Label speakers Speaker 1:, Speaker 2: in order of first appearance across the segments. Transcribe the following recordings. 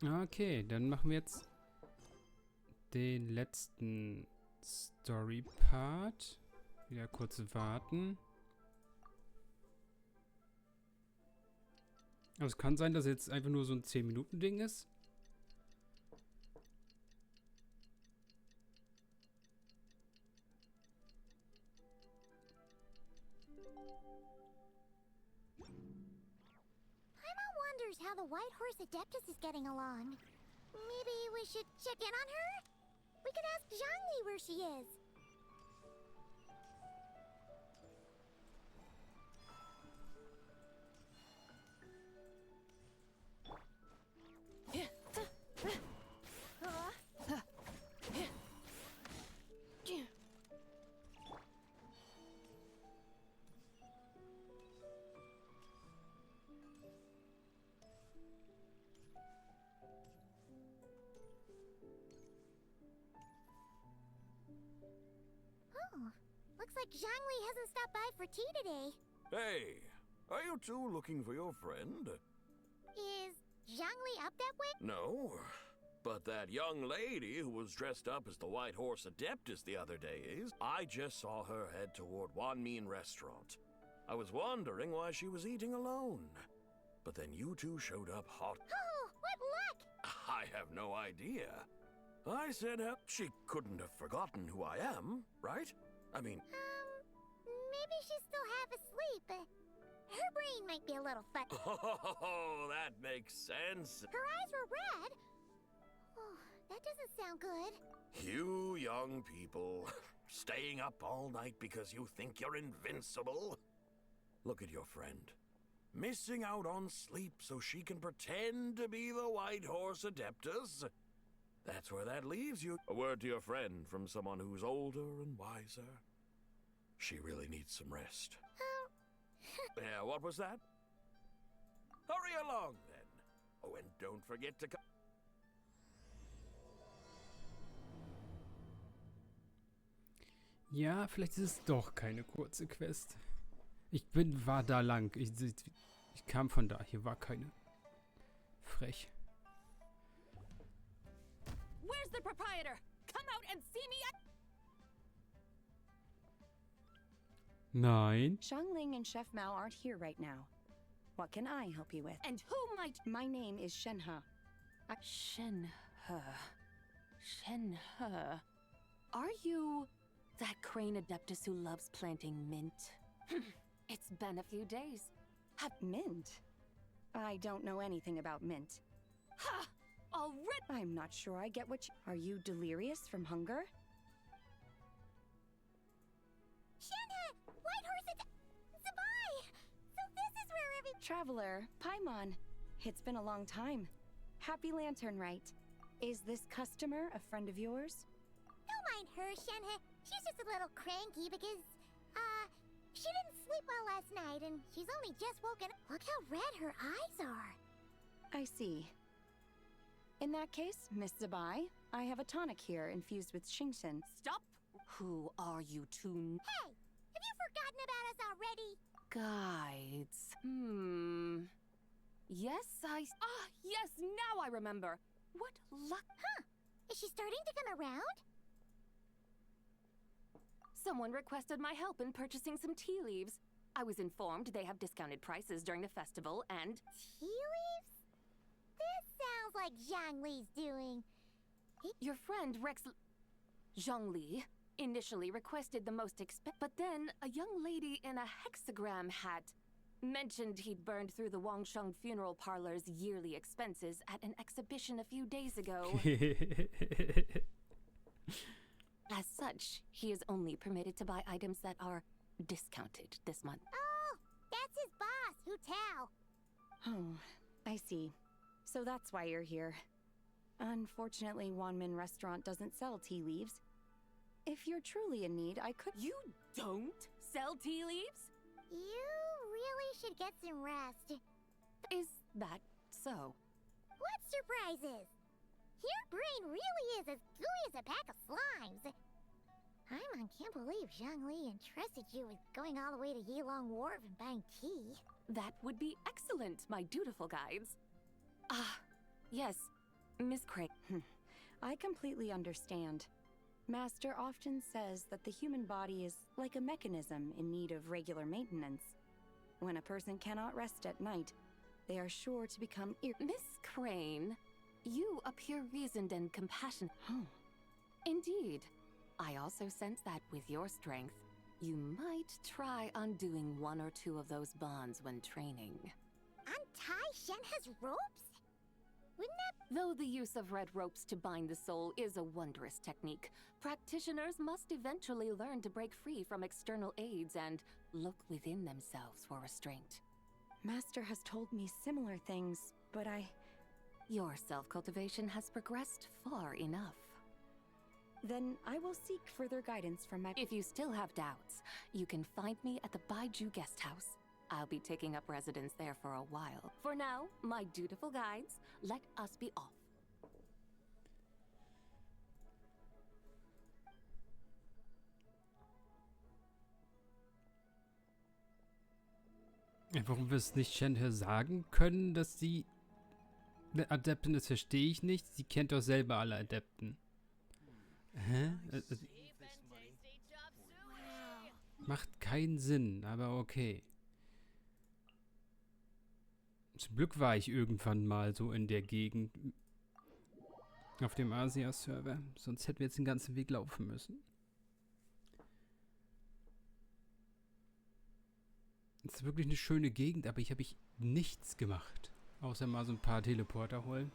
Speaker 1: Okay, dann machen wir jetzt den letzten Story-Part. Wieder kurz warten. Aber es kann sein, dass jetzt einfach nur so ein 10-Minuten-Ding ist.
Speaker 2: Wonders how the White Horse Adeptus is getting along. Maybe we should check in on her? We could ask Zhangli where she is. Looks like Zhangli hasn't stopped by for tea today.
Speaker 3: Hey, are you two looking for your friend?
Speaker 2: Is Zhangli up that way?
Speaker 3: No, but that young lady who was dressed up as the White Horse Adeptus the other day is. I just saw her head toward Wanmin Restaurant. I was wondering why she was eating alone. But then you two showed up hot.
Speaker 2: Oh, what luck!
Speaker 3: I have no idea. I said she couldn't have forgotten who I am, right? I mean...
Speaker 2: maybe she's still half asleep. Her brain might be a little fuzzy.
Speaker 3: Oh, that makes sense.
Speaker 2: Her eyes were red. Oh, that doesn't sound good.
Speaker 3: You young people, staying up all night because you think you're invincible. Look at your friend. Missing out on sleep so she can pretend to be the White Horse Adeptus. That's where that leaves you. A word to your friend from someone who's older and wiser. She really needs some rest. Yeah, what was that? Hurry along, then. Oh, and don't forget to come.
Speaker 1: Ja, vielleicht ist es doch keine kurze Quest. War da lang. Ich kam von da. Hier war keine. Frech.
Speaker 4: Where's the proprietor? Come out and see me at...
Speaker 1: Nein.
Speaker 5: Xiangling and Chef Mao aren't here right now. What can I help you with?
Speaker 4: And who might...
Speaker 5: My name is Shenhe.
Speaker 4: Shenhe. Shenhe. Are you that crane adeptus who loves planting mint? It's been a few days.
Speaker 5: Mint? I don't know anything about mint.
Speaker 4: Ha! Already...
Speaker 5: I'm not sure I get what you... Are you delirious from hunger?
Speaker 2: Shenhe! White Horse Zabai! So this is where every...
Speaker 5: Traveler, Paimon. It's been a long time. Happy Lantern, right? Is this customer a friend of yours?
Speaker 2: Don't mind her, Shenhe. She's just a little cranky because, she didn't sleep well last night and she's only just woken up. Look how red her eyes are.
Speaker 5: I see. In that case, Miss Zabai, I have a tonic here infused with Shingshin.
Speaker 4: Stop! Who are you two?
Speaker 2: Hey! Have you forgotten about us already?
Speaker 4: Guides. Yes, yes, now I remember. What luck.
Speaker 2: Huh. Is she starting to come around?
Speaker 4: Someone requested my help in purchasing some tea leaves. I was informed they have discounted prices during the festival and...
Speaker 2: Tea leaves? This sounds like Zhangli's doing.
Speaker 4: Your friend Rex Zhangli initially requested the most but then a young lady in a hexagram hat mentioned he'd burned through the Wangsheng funeral parlor's yearly expenses at an exhibition a few days ago. As such, he is only permitted to buy items that are discounted this month.
Speaker 2: Oh, that's his boss, Hu Tao.
Speaker 5: Oh, I see. So that's why you're here. Unfortunately, Wanmin Restaurant doesn't sell tea leaves. If you're truly in need, I could...
Speaker 4: You don't sell tea leaves?
Speaker 2: You really should get some rest.
Speaker 4: Is that so?
Speaker 2: What surprises? Your brain really is as gooey as a pack of slimes. Paimon can't believe Zhangli entrusted you with going all the way to Yilong Wharf and buying tea.
Speaker 4: That would be excellent, my dutiful guides. Ah, yes, Miss Craig.
Speaker 5: I completely understand. Master often says that the human body is like a mechanism in need of regular maintenance. When a person cannot rest at night, they are sure to become
Speaker 4: Miss Crane, you appear reasoned and compassionate.
Speaker 5: Oh.
Speaker 4: Indeed. I also sense that with your strength, you might try undoing one or two of those bonds when training.
Speaker 2: Untie Shenhe's ropes? Wouldn't that...
Speaker 4: Though the use of red ropes to bind the soul is a wondrous technique, practitioners must eventually learn to break free from external aids and look within themselves for restraint.
Speaker 5: Master has told me similar things, but
Speaker 4: Your self-cultivation has progressed far enough.
Speaker 5: Then I will seek further guidance from my...
Speaker 4: If you still have doubts, you can find me at the Baiju Guest House. I'll be taking up residence there for a while. For now, my dutiful guides, let us be off.
Speaker 1: Warum wir es nicht Shenhe sagen können, dass sie eine Adeptin ist, verstehe ich nicht. Sie kennt doch selber alle Adepten. Hä? Macht keinen Sinn, aber okay. Zum Glück war ich irgendwann mal so in der Gegend auf dem Asia-Server. Sonst hätten wir jetzt den ganzen Weg laufen müssen. Es ist wirklich eine schöne Gegend, aber ich habe nichts gemacht. Außer mal so ein paar Teleporter holen.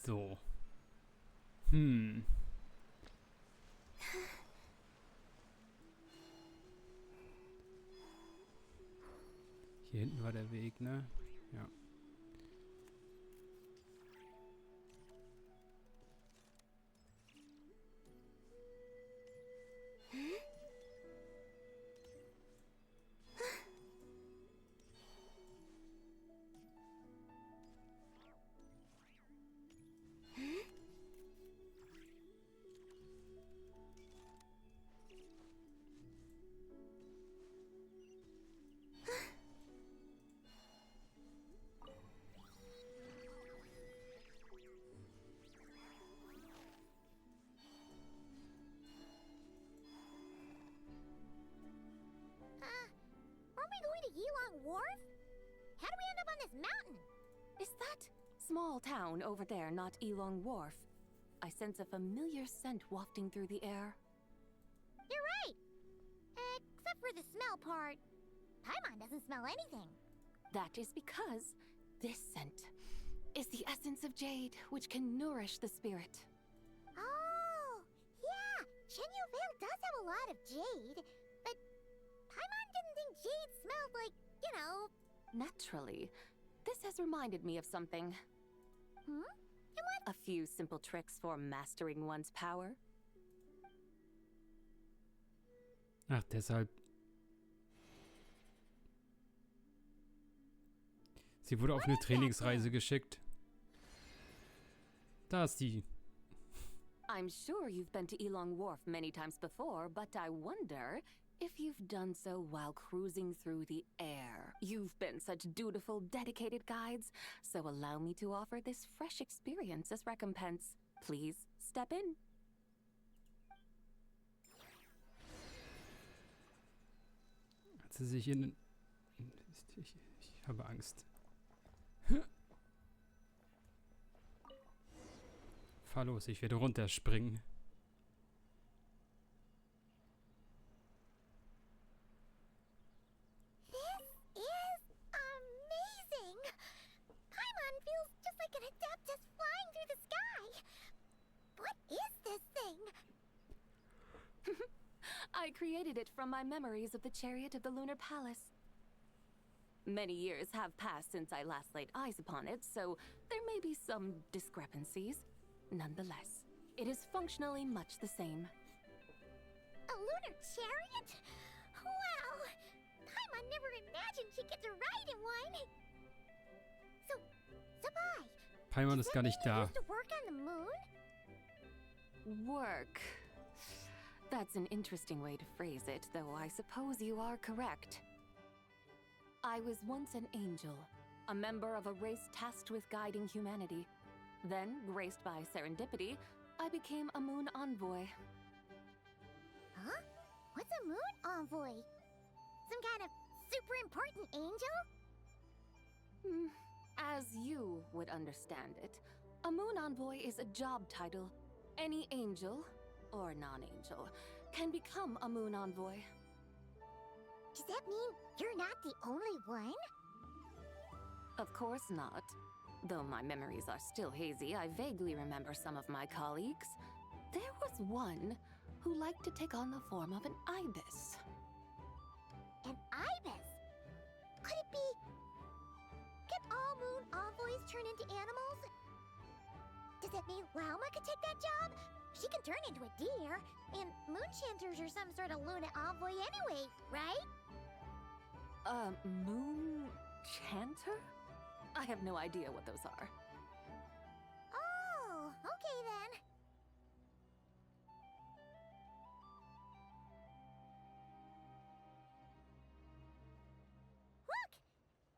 Speaker 1: So. Hier hinten war der Weg, ne? Ja.
Speaker 2: Aren't we going to Yilong Wharf? How do we end up on this mountain?
Speaker 4: Is that small town over there not Yilong Wharf? I sense a familiar scent wafting through the air.
Speaker 2: You're right! Except for the smell part. Paimon doesn't smell anything.
Speaker 4: That is because this scent is the essence of jade, which can nourish the spirit.
Speaker 2: Oh, yeah! Shenyu Vale does have a lot of jade, but Paimon didn't think jade smelled like, you know...
Speaker 4: Naturally, this has reminded me of something.
Speaker 2: And what?
Speaker 4: A few simple tricks for mastering one's power.
Speaker 1: Ach, deshalb. Sie wurde auf eine Trainingsreise geschickt. Da ist die.
Speaker 4: I'm sure you've been to Yilong Wharf many times before, but I wonder if you've done so while cruising through the air. You've been such dutiful, dedicated guides, so allow me to offer this fresh experience as recompense. Please step in.
Speaker 1: Hat sie sich in... Ich habe Angst. Fahr los, ich werde runterspringen.
Speaker 2: This is amazing! Paimon feels just like an adeptus flying through the sky! What is this thing?
Speaker 4: I created it from my memories of the chariot of the Lunar Palace. Many years have passed since I last laid eyes upon it, so there may be some discrepancies. Nonetheless, it is functionally much the same.
Speaker 2: A lunar chariot? Wow! Paimon never imagined she'd get to ride in one. So, Sabai,
Speaker 1: Paimon
Speaker 2: does
Speaker 1: ist
Speaker 2: that
Speaker 1: gar nicht
Speaker 2: mean you
Speaker 1: da.
Speaker 2: used to work on the moon?
Speaker 4: Work. That's an interesting way to phrase it, though I suppose you are correct. I was once an angel, a member of a race tasked with guiding humanity. Then, graced by serendipity, I became a moon envoy.
Speaker 2: Huh? What's a moon envoy? Some kind of super important angel?
Speaker 4: As you would understand it, a moon envoy is a job title. Any angel, or non-angel, can become a moon envoy.
Speaker 2: Does that mean you're not the only one?
Speaker 4: Of course not. Though my memories are still hazy, I vaguely remember some of my colleagues. There was one who liked to take on the form of an ibis.
Speaker 2: An ibis? Could it be... Can all moon envoys turn into animals? Does that mean Lauma could take that job? She can turn into a deer, and moon chanters are some sort of Luna envoy anyway, right?
Speaker 4: Moon chanter? I have no idea what those are.
Speaker 2: Oh, okay then. Look!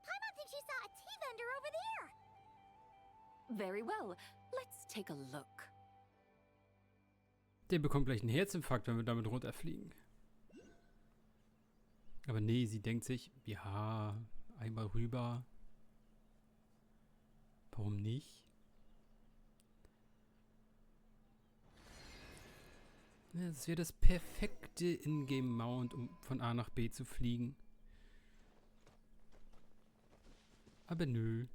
Speaker 2: Paimon thinks she saw a tea vendor over there!
Speaker 4: Very well. Let's take a look.
Speaker 1: Der bekommt gleich einen Herzinfarkt, wenn wir damit runterfliegen. Aber nee, sie denkt sich, ja, einmal rüber. Warum nicht? Ja, das wäre das perfekte Ingame-Mount, um von A nach B zu fliegen. Aber nö.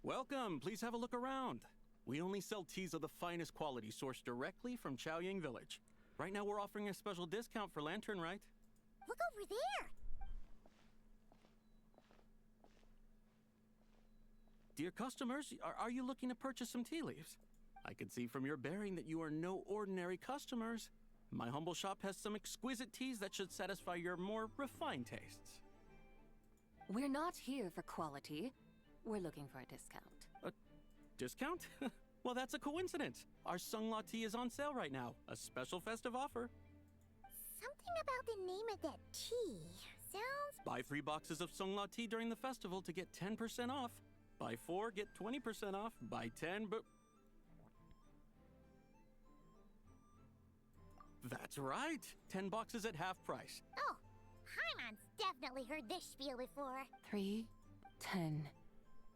Speaker 6: Welcome, please have a look around. We only sell teas of the finest quality sourced directly from Chaoying Village. Right now we're offering a special discount for Lantern Rite.
Speaker 2: Look over there!
Speaker 6: Dear customers, are you looking to purchase some tea leaves? I can see from your bearing that you are no ordinary customers. My humble shop has some exquisite teas that should satisfy your more refined tastes.
Speaker 4: We're not here for quality. We're looking for a discount.
Speaker 6: A discount? Well, that's a coincidence. Our Sunglaw tea is on sale right now. A special festive offer.
Speaker 2: Something about the name of that tea sounds...
Speaker 6: Buy 3 boxes of Sunglaw tea during the festival to get 10% off. Buy 4, get 20% off. Buy 10, but... That's right. 10 boxes at half price.
Speaker 2: Oh, Paimon's definitely heard this spiel before.
Speaker 4: 3, 10,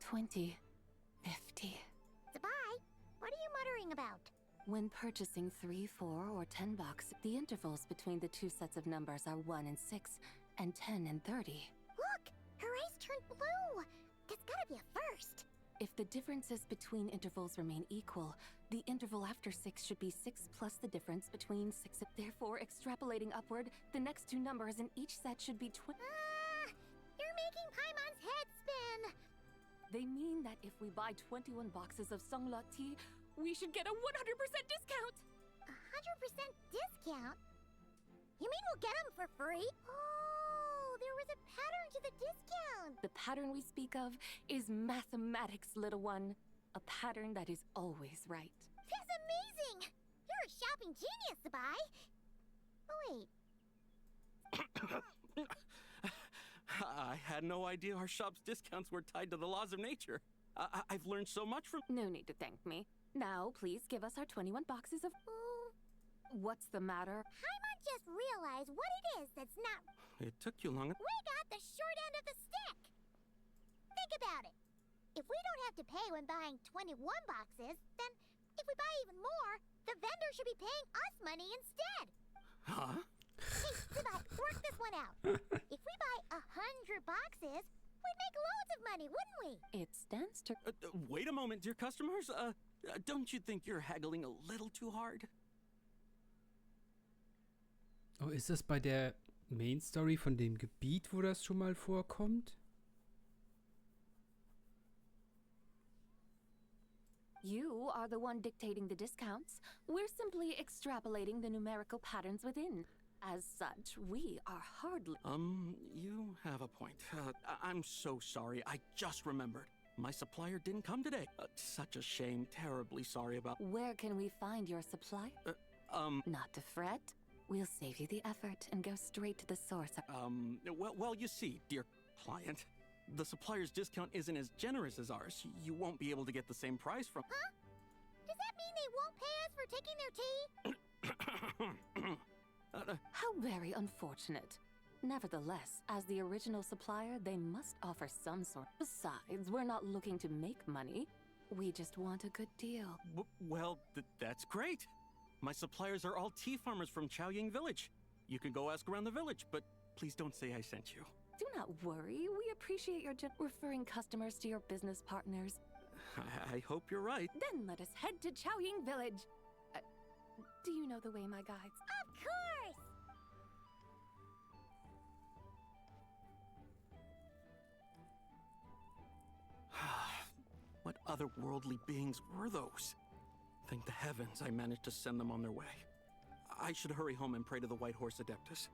Speaker 4: 20, 50.
Speaker 2: Sabai, what are you muttering about?
Speaker 4: When purchasing 3, 4, or 10 bucks, the intervals between the two sets of numbers are 1 and 6, and 10 and 30.
Speaker 2: Look, her eyes turned blue. That's gotta be a first.
Speaker 4: If the differences between intervals remain equal, the interval after 6 should be 6 plus the difference between 6. Therefore, extrapolating upward, the next two numbers in each set should be
Speaker 2: You're making Paimon's head spin.
Speaker 4: They mean that if we buy 21 boxes of Sunglaw tea, we should get a 100% discount!
Speaker 2: 100% discount? You mean we'll get them for free? Oh, there was a pattern to the discount.
Speaker 4: The pattern we speak of is mathematics, little one. A pattern that is always right.
Speaker 2: That's amazing! You're a shopping genius, Sabai. Oh, wait.
Speaker 6: I had no idea our shop's discounts were tied to the laws of nature. I've learned so much from...
Speaker 4: No need to thank me. Now, please give us our 21 boxes of...
Speaker 2: Oh,
Speaker 4: What's the matter?
Speaker 2: Paimon just realized what it is that's not...
Speaker 6: It took you long.
Speaker 2: We got the short end of the stick. Think about it. If we don't have to pay when buying 21 boxes, then if we buy even more, the vendor should be paying us money instead.
Speaker 6: Huh?
Speaker 2: Hey, Sabai, work this one out. If we buy 100 boxes, we'd make loads of money, wouldn't we?
Speaker 4: It stands to...
Speaker 6: Wait a moment, dear customers. Don't you think you're haggling a little too hard?
Speaker 1: Oh, ist das bei der Main Story von dem Gebiet, wo das schon mal vorkommt?
Speaker 4: You are the one dictating the discounts. We're simply extrapolating the numerical patterns within. As such, we are hardly...
Speaker 6: You have a point. I'm so sorry. I just remembered. My supplier didn't come today. Such a shame. Terribly sorry about...
Speaker 4: Where can we find your supply? Not to fret. We'll save you the effort and go straight to the source.
Speaker 6: Well, you see, dear client, the supplier's discount isn't as generous as ours. You won't be able to get the same price from...
Speaker 2: Huh? Does that mean they won't pay us for taking their tea?
Speaker 4: How very unfortunate. Nevertheless, as the original supplier, they must offer some sort. Besides, we're not looking to make money. We just want a good deal.
Speaker 6: Well, that's great. My suppliers are all tea farmers from Chaoying Village. You can go ask around the village, but please don't say I sent you.
Speaker 4: Do not worry. We appreciate your referring customers to your business partners.
Speaker 6: I hope you're right.
Speaker 4: Then let us head to Chaoying Village. Do you know the way, my guides?
Speaker 2: Of course!
Speaker 6: What otherworldly beings were those? Thank the heavens I managed to send them on their way. I should hurry home and pray to the White Horse Adeptus.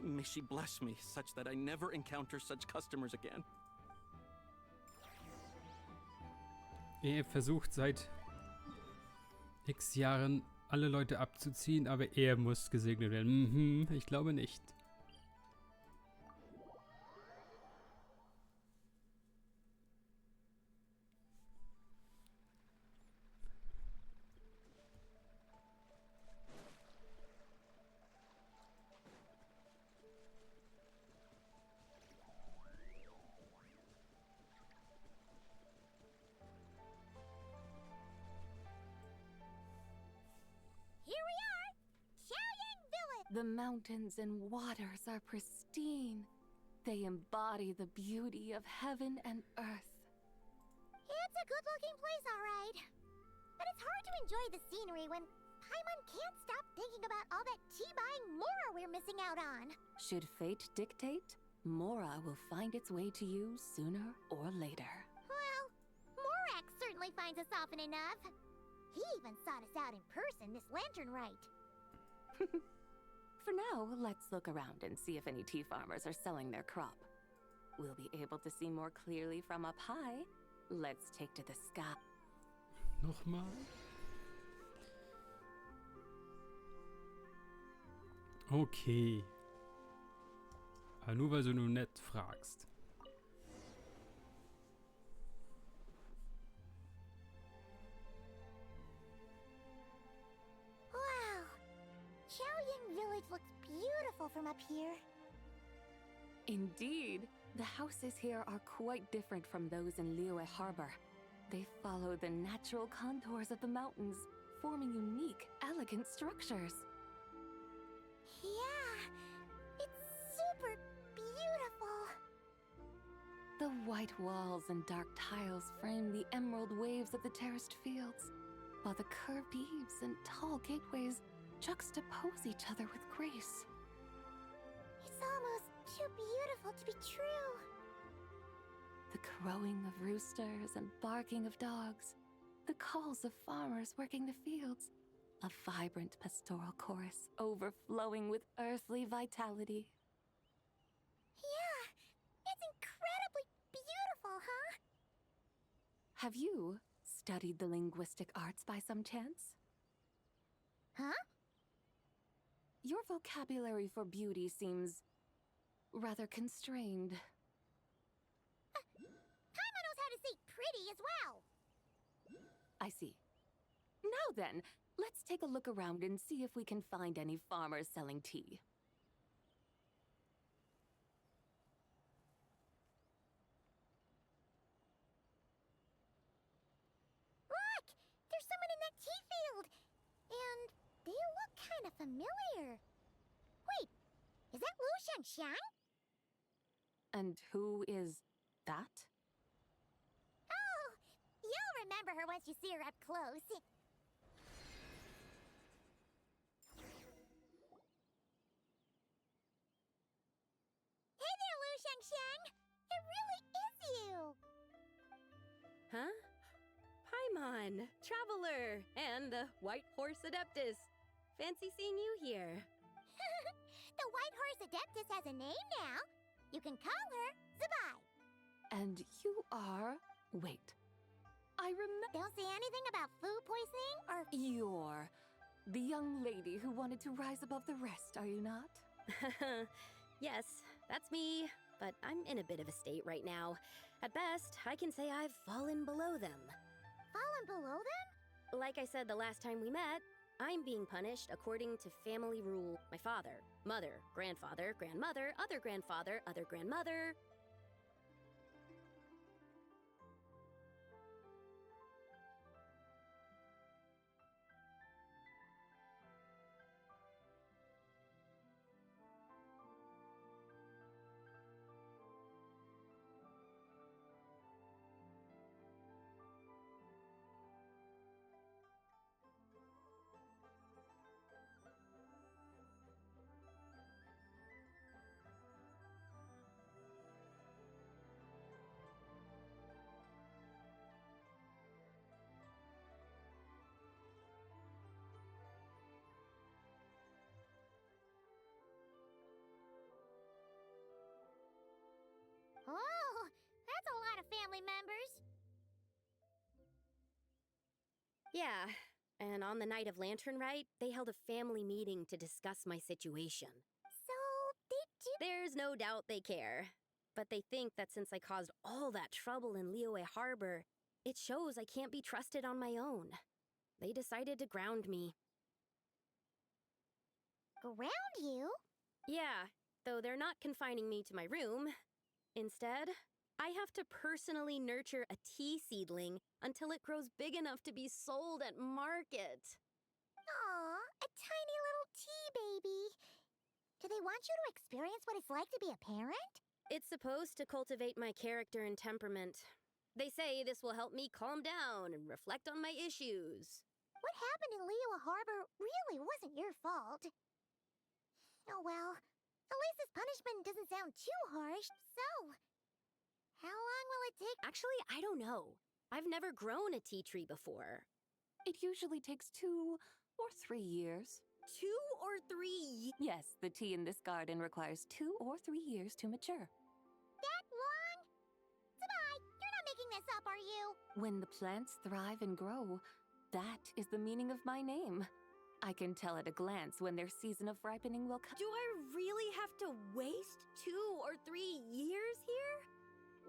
Speaker 6: May she bless me such that I never encounter such customers again.
Speaker 1: Er versucht seit x Jahren alle Leute abzuziehen, aber er muss gesegnet werden. Ich glaube nicht.
Speaker 4: The mountains and waters are pristine. They embody the beauty of heaven and earth.
Speaker 2: It's a good-looking place, all right. But it's hard to enjoy the scenery when Paimon can't stop thinking about all that tea-buying Mora we're missing out on.
Speaker 4: Should fate dictate, Mora will find its way to you sooner or later.
Speaker 2: Well, Morak certainly finds us often enough. He even sought us out in person this lantern rite.
Speaker 4: For now, let's look around and see if any tea farmers are selling their crop. We'll be able to see more clearly from up high. Let's take to the sky.
Speaker 1: Nochmal. Okay. Aber nur weil du nur nett fragst.
Speaker 2: Wow. Chaoying Village looks beautiful from up here.
Speaker 4: Indeed. The houses here are quite different from those in Liyue Harbor. They follow the natural contours of the mountains, forming unique, elegant structures.
Speaker 2: Yeah, it's super beautiful.
Speaker 4: The white walls and dark tiles frame the emerald waves of the terraced fields, while the curved eaves and tall gateways juxtapose each other with grace.
Speaker 2: It's almost too beautiful to be true.
Speaker 4: The crowing of roosters and barking of dogs, the calls of farmers working the fields, a vibrant pastoral chorus overflowing with earthly vitality.
Speaker 2: Yeah, it's incredibly beautiful, huh?
Speaker 4: Have you studied the linguistic arts by some chance?
Speaker 2: Huh?
Speaker 4: Your vocabulary for beauty seems rather constrained.
Speaker 2: Paimon knows how to say pretty as well.
Speaker 4: I see. Now then, let's take a look around and see if we can find any farmers selling tea.
Speaker 2: Look! There's someone in that tea field! And they look kind of familiar. Wait, is that Lu Shangxiang?
Speaker 4: And who is that?
Speaker 2: Oh, you'll remember her once you see her up close. Shang. It really is you.
Speaker 7: Huh? Paimon, Traveler, and the White Horse Adeptus. Fancy seeing you here.
Speaker 2: The White Horse Adeptus has a name now. You can call her Zabai.
Speaker 4: And you are... Wait. I remember...
Speaker 2: Don't say anything about food poisoning or...
Speaker 4: You're the young lady who wanted to rise above the rest, are you not?
Speaker 7: Yes, that's me, but I'm in a bit of a state right now. At best, I can say I've fallen below them.
Speaker 2: Fallen below them?
Speaker 7: Like I said the last time we met, I'm being punished according to family rule. My father, mother, grandfather, grandmother, other grandfather, other grandmother.
Speaker 2: Oh, that's a lot of family members.
Speaker 7: Yeah, and on the night of Lantern Rite, they held a family meeting to discuss my situation.
Speaker 2: So, did you...
Speaker 7: There's no doubt they care. But they think that since I caused all that trouble in Liyue Harbor, it shows I can't be trusted on my own. They decided to ground me.
Speaker 2: Ground you?
Speaker 7: Yeah, though they're not confining me to my room. Instead, I have to personally nurture a tea seedling until it grows big enough to be sold at market.
Speaker 2: Aw, a tiny little tea baby. Do they want you to experience what it's like to be a parent?
Speaker 7: It's supposed to cultivate my character and temperament. They say this will help me calm down and reflect on my issues.
Speaker 2: What happened in Liyue Harbor really wasn't your fault. Oh well, at least this punishment doesn't sound too harsh. So, how long will it take?
Speaker 7: Actually, I don't know. I've never grown a tea tree before.
Speaker 4: It usually takes 2 or 3 years.
Speaker 7: 2 or 3
Speaker 4: Yes, the tea in this garden requires 2 or 3 years to mature.
Speaker 2: That long? Zabai, you're not making this up, are you?
Speaker 4: When the plants thrive and grow, that is the meaning of my name. I can tell at a glance when their season of ripening will come.
Speaker 7: Do I really have to waste 2 or 3 years here?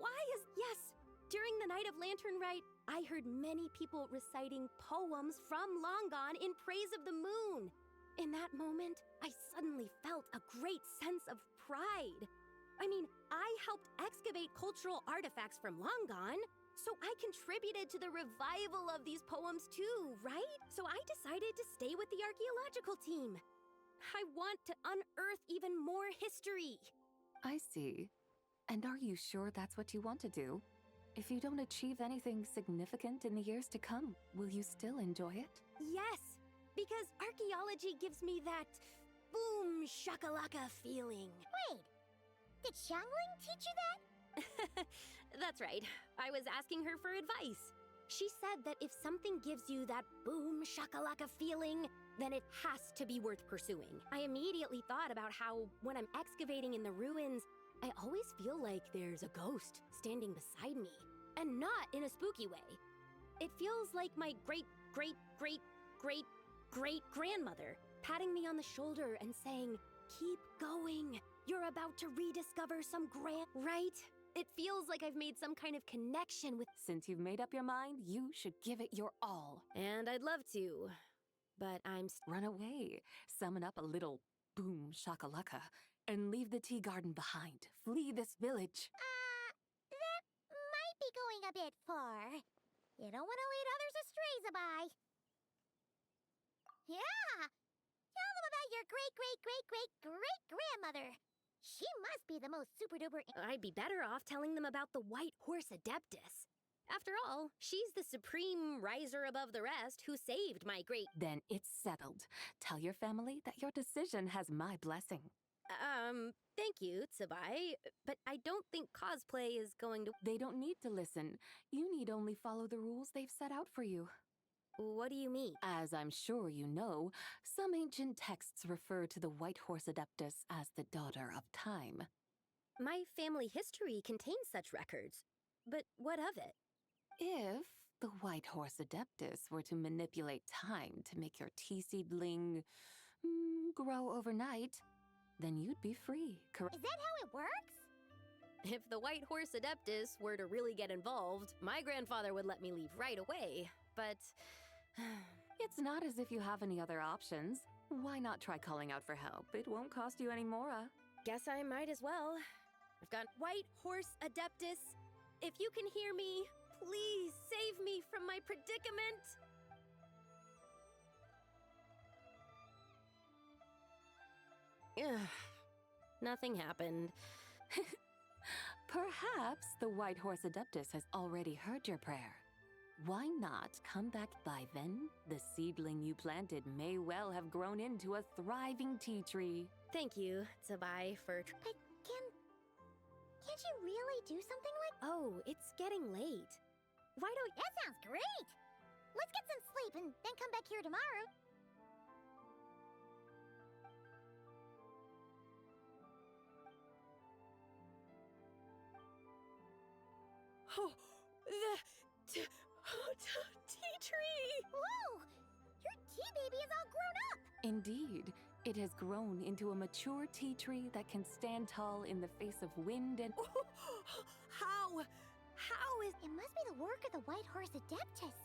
Speaker 7: Why is... Yes, during the night of Lantern Rite, I heard many people reciting poems from Long Gone in praise of the moon. In that moment, I suddenly felt a great sense of pride. I mean, I helped excavate cultural artifacts from Long Gone, so I contributed to the revival of these poems too, right? So I decided to stay with the archaeological team. I want to unearth even more history.
Speaker 4: I see. And are you sure that's what you want to do? If you don't achieve anything significant in the years to come, will you still enjoy it?
Speaker 7: Yes, because archaeology gives me that boom shakalaka feeling.
Speaker 2: Wait, did Xiangling teach you that?
Speaker 7: That's right. I was asking her for advice. She said that if something gives you that boom shakalaka feeling, then it has to be worth pursuing. I immediately thought about how, when I'm excavating in the ruins, I always feel like there's a ghost standing beside me. And not in a spooky way. It feels like my great-great-great-great-great-grandmother patting me on the shoulder and saying, "Keep going. You're about to rediscover some right? It feels like I've made some kind of connection with...
Speaker 4: Since you've made up your mind, you should give it your all.
Speaker 7: And I'd love to, but I'm...
Speaker 4: Run away, summon up a little boom shakalaka, and leave the tea garden behind. Flee this village.
Speaker 2: That might be going a bit far. You don't want to lead others astray, Zabai. Yeah! Tell them about your great-great-great-great-great-grandmother. She must be the most super-duper...
Speaker 7: I'd be better off telling them about the White Horse Adeptus. After all, she's the supreme riser above the rest who saved my great...
Speaker 4: Then it's settled. Tell your family that your decision has my blessing.
Speaker 7: Thank you, Tsubai, but I don't think cosplay is going to...
Speaker 4: They don't need to listen. You need only follow the rules they've set out for you.
Speaker 7: What do you mean?
Speaker 4: As I'm sure you know, some ancient texts refer to the White Horse Adeptus as the daughter of time.
Speaker 7: My family history contains such records. But what of it?
Speaker 4: If the White Horse Adeptus were to manipulate time to make your tea seedling grow overnight, then you'd be free, correct?
Speaker 2: Is that how it works?
Speaker 7: If the White Horse Adeptus were to really get involved, my grandfather would let me leave right away. But...
Speaker 4: It's not as if you have any other options. Why not try calling out for help? It won't cost you any more.
Speaker 7: Guess I might as well. I've got White Horse Adeptus. If you can hear me, please save me from my predicament. Ugh. Nothing happened.
Speaker 4: Perhaps the White Horse Adeptus has already heard your prayer. Why not come back by then? The seedling you planted may well have grown into a thriving tea tree.
Speaker 7: Thank you, Tsubai, for...
Speaker 2: But can't you really do something like...
Speaker 7: Oh, it's getting late. Why don't...
Speaker 2: That sounds great! Let's get some sleep and then come back here tomorrow.
Speaker 7: Oh, the tea tree!
Speaker 2: Whoa! Your tea baby is all grown up!
Speaker 4: Indeed, it has grown into a mature tea tree that can stand tall in the face of wind and...
Speaker 7: How is...
Speaker 2: It must be the work of the White Horse Adeptus.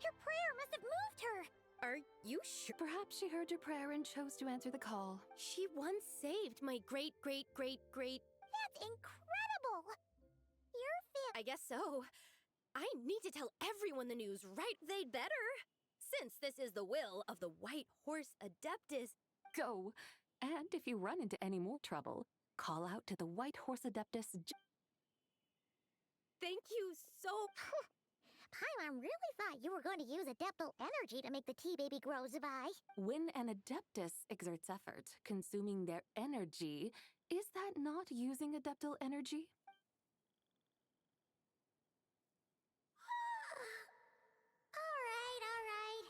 Speaker 2: Your prayer must have moved her.
Speaker 7: Are you sure?
Speaker 4: Perhaps she heard your prayer and chose to answer the call.
Speaker 7: She once saved my great...
Speaker 2: That's incredible! Your
Speaker 7: I guess so. I need to tell everyone the news, right? They'd better. Since this is the will of the White Horse Adeptus.
Speaker 4: Go! And if you run into any more trouble, call out to the White Horse Adeptus.
Speaker 7: Thank you so...
Speaker 2: Paimon really thought you were going to use adeptal energy to make the tea baby grow, Zubai.
Speaker 4: When an Adeptus exerts effort, consuming their energy, is that not using adeptal energy?
Speaker 2: All right.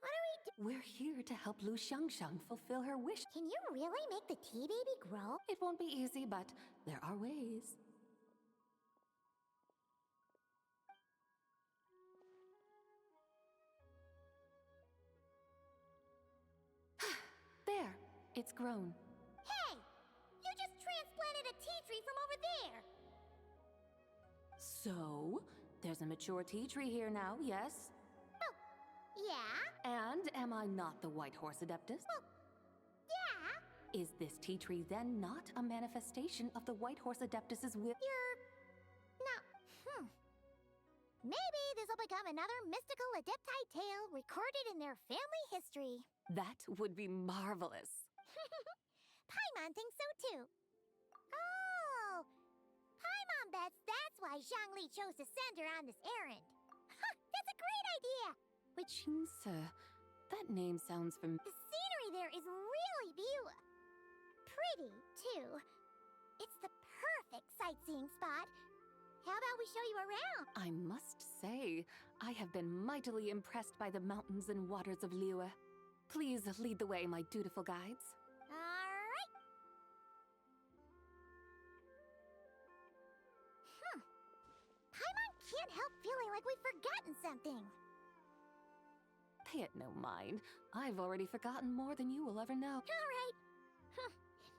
Speaker 2: What do we do?
Speaker 4: We're here to help Lu Xiangxiang fulfill her wish.
Speaker 2: Can you really make the tea baby grow?
Speaker 4: It won't be easy, but there are ways. There, it's grown.
Speaker 2: Hey! You just transplanted a tea tree from over there!
Speaker 4: So, there's a mature tea tree here now, yes?
Speaker 2: Yeah?
Speaker 4: And am I not the White Horse Adeptus?
Speaker 2: Yeah?
Speaker 4: Is this tea tree then not a manifestation of the White Horse Adeptus's will?
Speaker 2: No. Maybe this'll become another mystical Adepti tale recorded in their family history.
Speaker 4: That would be marvelous.
Speaker 2: Paimon thinks so too. Oh! Paimon bets that's why Zhongli chose to send her on this errand. That's a great idea!
Speaker 4: Qingse. That name sounds familiar.
Speaker 2: The scenery there is really pretty, too. It's the perfect sightseeing spot. How about we show you around?
Speaker 4: I must say, I have been mightily impressed by the mountains and waters of Liyue. Please lead the way, my dutiful guides.
Speaker 2: Alright. Paimon can't help feeling like we've forgotten something.
Speaker 4: Pay it no mind. I've already forgotten more than you will ever know.
Speaker 2: Alright.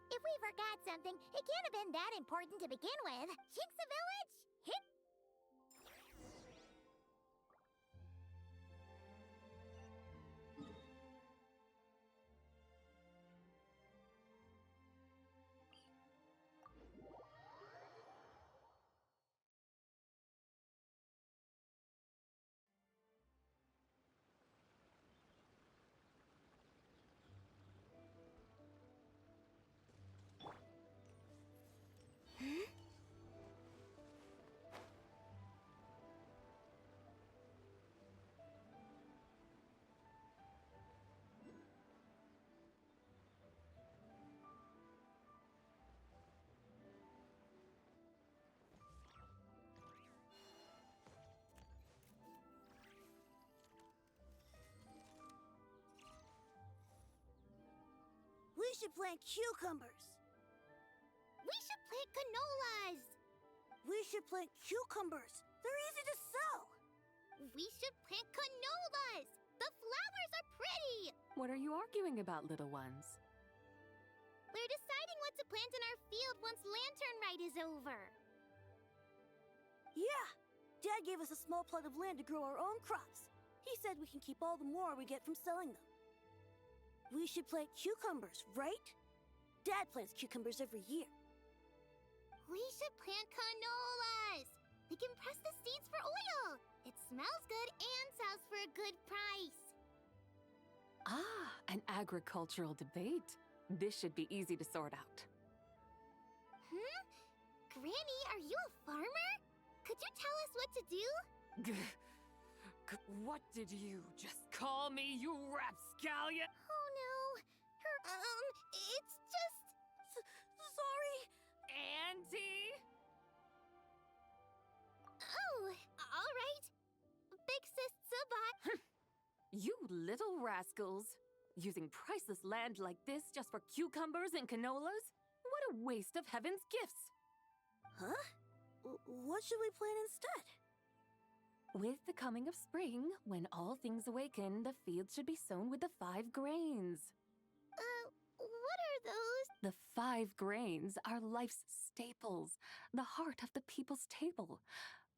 Speaker 2: If we forgot something, it can't have been that important to begin with. Jinx a village? Hit!
Speaker 8: should plant cucumbers.
Speaker 2: We should plant canolas.
Speaker 8: We should plant cucumbers. They're easy to sell.
Speaker 2: We should plant canolas. The flowers are pretty.
Speaker 4: What are you arguing about, little ones?
Speaker 2: We're deciding what to plant in our field once Lantern Rite is over.
Speaker 8: Yeah. Dad gave us a small plot of land to grow our own crops. He said we can keep all the more we get from selling them. We should plant cucumbers, right? Dad plants cucumbers every year.
Speaker 2: We should plant canolas. We can press the seeds for oil. It smells good and sells for a good price.
Speaker 4: Ah, an agricultural debate. This should be easy to sort out.
Speaker 2: Granny, are you a farmer? Could you tell us what to do?
Speaker 4: What did you just call me, you rapscallion?
Speaker 2: Oh no. It's just...
Speaker 8: Sorry.
Speaker 4: Auntie?
Speaker 2: Oh, all right. Big sis Subai.
Speaker 4: You little rascals. Using priceless land like this just for cucumbers and canolas? What a waste of heaven's gifts.
Speaker 8: Huh? What should we plant instead?
Speaker 4: With the coming of spring, when all things awaken, the fields should be sown with the 5 grains.
Speaker 2: What are those?
Speaker 4: The 5 grains are life's staples, the heart of the people's table.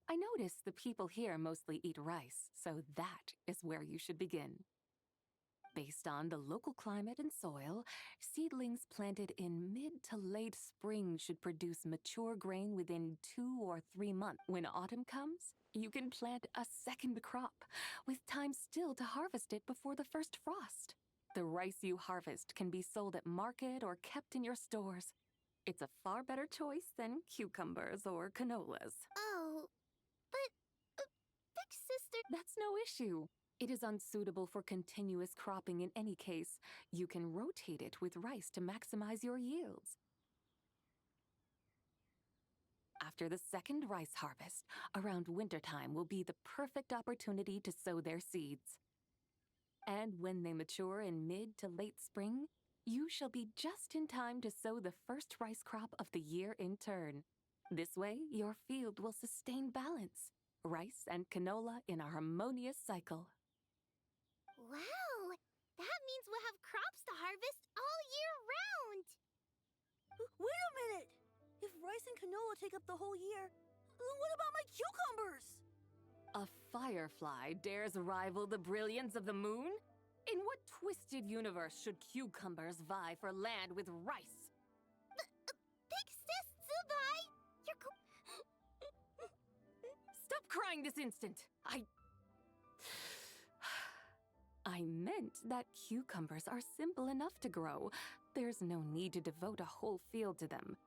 Speaker 4: I notice the people here mostly eat rice, so that is where you should begin. Based on the local climate and soil, seedlings planted in mid to late spring should produce mature grain within 2 or 3 months. When autumn comes, you can plant a second crop, with time still to harvest it before the first frost. The rice you harvest can be sold at market or kept in your stores. It's a far better choice than cucumbers or canolas.
Speaker 2: Oh, but... Big sister...
Speaker 4: That's no issue. It is unsuitable for continuous cropping in any case. You can rotate it with rice to maximize your yields. After the second rice harvest, around wintertime will be the perfect opportunity to sow their seeds. And when they mature in mid to late spring, you shall be just in time to sow the first rice crop of the year in turn. This way, your field will sustain balance. Rice and canola in a harmonious cycle.
Speaker 2: Wow! That means we'll have crops to harvest all year round!
Speaker 8: Wait a minute! If rice and canola take up the whole year, what about my cucumbers?
Speaker 4: A firefly dares rival the brilliance of the moon? In what twisted universe should cucumbers vie for land with rice?
Speaker 2: Big sis Subai! You're
Speaker 4: Stop crying this instant! I meant that cucumbers are simple enough to grow. There's no need to devote a whole field to them.